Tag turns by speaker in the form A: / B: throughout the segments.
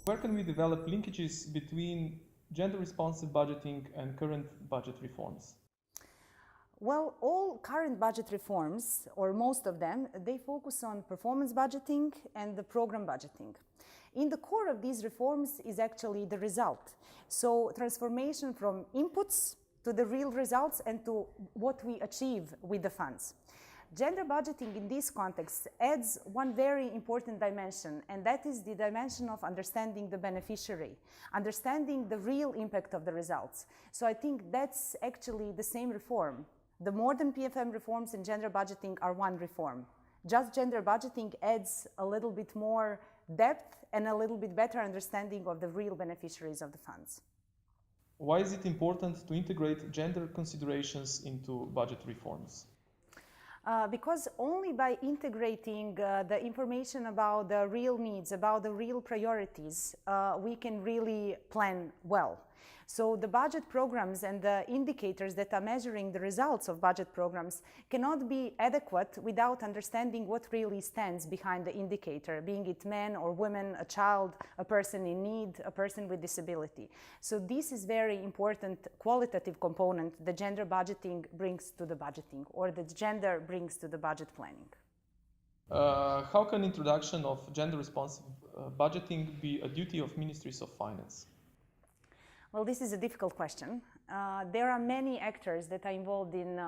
A: Where can we develop linkages between gender-responsive budgeting and current budget reforms?
B: Well, all current budget reforms, or most of them, they focus on performance budgeting and the program budgeting. In the core of these reforms is actually the result. So transformation from inputs to the real results and to what we achieve with the funds. Gender budgeting in this context adds one very important dimension, and that is the dimension of understanding the beneficiary, understanding the real impact of the results. So I think that's actually the same reform. The modern PFM reforms and gender budgeting are one reform. Just gender budgeting adds a little bit more depth and a little bit better understanding of the real beneficiaries of the funds.
A: Why is it important to integrate gender considerations into budget reforms?
B: Because only by integrating the information about the real needs, about the real priorities, we can really plan well. So the budget programs and the indicators that are measuring the results of budget programs cannot be adequate without understanding what really stands behind the indicator, being it man or woman, a child, a person in need, a person with disability. So this is very important qualitative component that gender budgeting brings to the budgeting, or that gender brings to the budget planning.
A: How can introduction of gender-responsive budgeting be a duty of ministries of finance?
B: Well, this is a difficult question. There are many actors that are involved in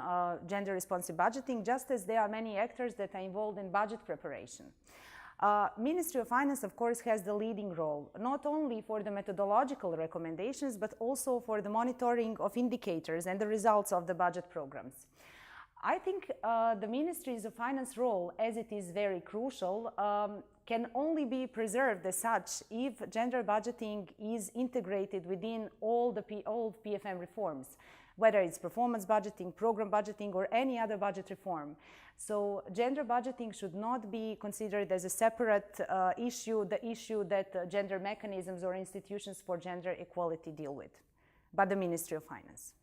B: gender-responsive budgeting, just as there are many actors that are involved in budget preparation. Ministry of Finance, of course, has the leading role, not only for the methodological recommendations, but also for the monitoring of indicators and the results of the budget programs. I think the Ministries of Finance role, as it is very crucial, can only be preserved as such if gender budgeting is integrated within all PFM reforms, whether it's performance budgeting, program budgeting, or any other budget reform. So gender budgeting should not be considered as a separate issue, the issue that gender mechanisms or institutions for gender equality deal with, but the Ministry of Finance.